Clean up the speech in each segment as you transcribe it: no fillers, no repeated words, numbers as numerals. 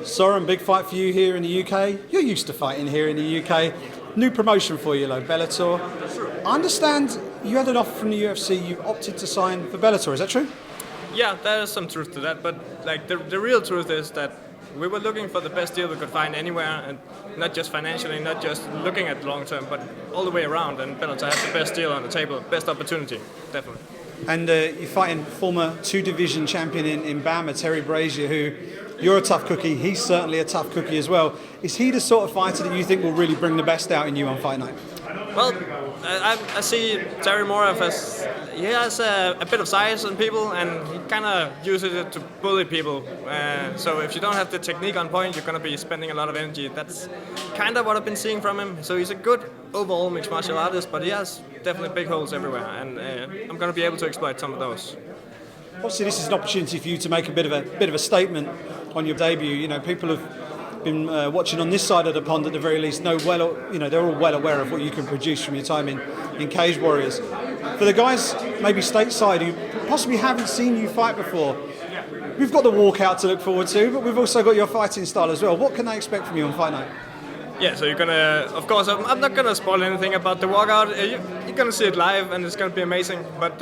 Soren, big fight for you here in the UK. You're used to fighting here in the UK. New promotion for you, though, Bellator. I understand you had an offer from the UFC. You opted to sign for Bellator. Is that true? Yeah, there is some truth to that, but like the real truth is that we were looking for the best deal we could find anywhere, and not just financially, not just looking at long term, but all the way around. And Bellator has the best deal on the table, best opportunity, definitely. And you're fighting former two-division champion in BAMMA, Terry Brazier, who you're a tough cookie. He's certainly a tough cookie as well. Is he the sort of fighter that you think will really bring the best out in you on fight night? Well, I see Terry more as he has a bit of size on people, and he kind of uses it to bully people. So if you don't have the technique on point, you're going to be spending a lot of energy. That's kind of what I've been seeing from him. So he's a good overall mixed martial artist, but he has definitely big holes everywhere, and I'm going to be able to exploit some of those. Obviously, this is an opportunity for you to make a bit of a statement on your debut. You know, people have been watching on this side of the pond at the very least know well, you know, they're all well aware of what you can produce from your time in Cage Warriors. For the guys maybe stateside who possibly haven't seen you fight before, we've got the walkout to look forward to, but we've also got your fighting style as well. What can they expect from you on fight night? Yeah, so you're gonna, of course, I'm not gonna spoil anything about the walkout. You're gonna see it live, and it's gonna be amazing. But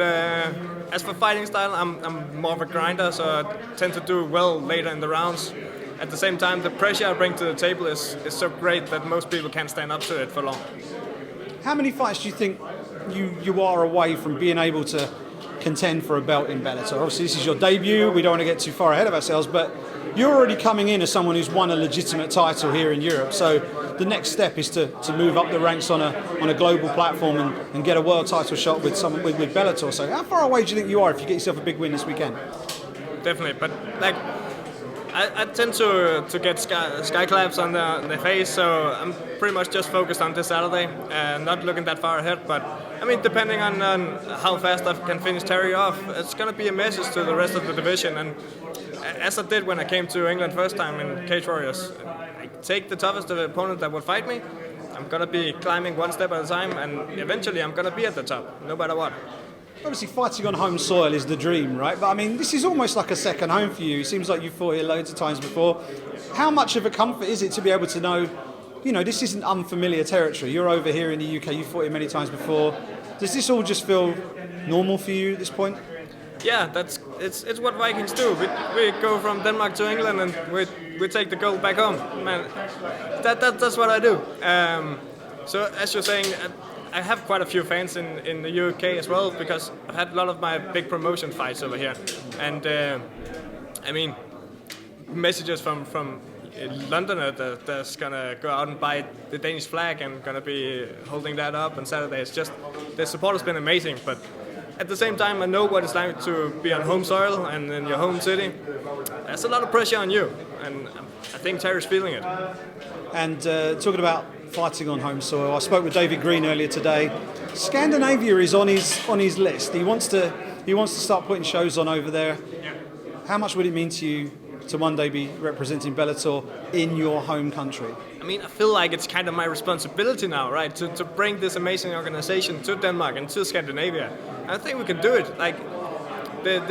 as for fighting style, I'm more of a grinder, so I tend to do well later in the rounds. At the same time, the pressure I bring to the table is so great that most people can't stand up to it for long. How many fights do you think you are away from being able to contend for a belt in Bellator? Obviously, this is your debut. We don't want to get too far ahead of ourselves, but you're already coming in as someone who's won a legitimate title here in Europe. So the next step is to move up the ranks on a global platform and get a world title shot with Bellator. So how far away do you think you are if you get yourself a big win this weekend? Definitely, but like I tend to get sky claps on the face, so I'm pretty much just focused on this Saturday and not looking that far ahead. But I mean, depending on how fast I can finish Terry off, it's going to be a message to the rest of the division. And as I did when I came to England first time in Cage Warriors, I take the toughest opponent that would fight me. I'm going to be climbing one step at a time, and eventually I'm going to be at the top, no matter what. Obviously, fighting on home soil is the dream, right? But I mean, this is almost like a second home for you. It seems like you've fought here loads of times before. How much of a comfort is it to be able to know, you know, this isn't unfamiliar territory? You're over here in the UK, you've fought here many times before. Does this all just feel normal for you at this point? Yeah, it's what Vikings do. We go from Denmark to England and we take the gold back home. Man, that's what I do. So as you're saying, I have quite a few fans in the UK as well, because I've had a lot of my big promotion fights over here. And I mean, messages from London that's gonna go out and buy the Danish flag and gonna be holding that up on Saturday. It's just, the support has been amazing, but at the same time I know what it's like to be on home soil and in your home city. There's a lot of pressure on you, and I think Terry's feeling it. And talking about fighting on home soil, I spoke with David Green earlier today. Scandinavia is on his list. He wants to start putting shows on over there. How much would it mean to you to one day be representing Bellator in your home country? I mean, I feel like it's kind of my responsibility now, right? To bring this amazing organization to Denmark and to Scandinavia. I think we can do it. Like, the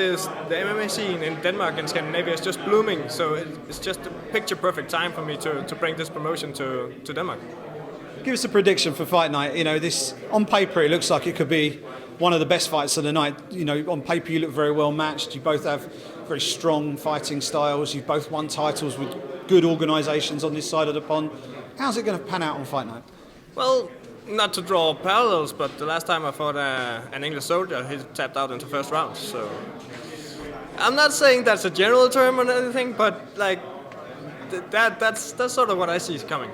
MMA scene in Denmark and Scandinavia is just blooming, so it's just a picture-perfect time for me to bring this promotion to Denmark. Give us a prediction for fight night. You know, this on paper it looks like it could be one of the best fights of the night. You know, on paper you look very well matched. You both have very strong fighting styles. You've both won titles with good organisations on this side of the pond. How's it going to pan out on fight night? Well, not to draw parallels, but the last time I fought an English soldier, he tapped out in the first round. So I'm not saying that's a general term or anything, but like that's sort of what I see coming.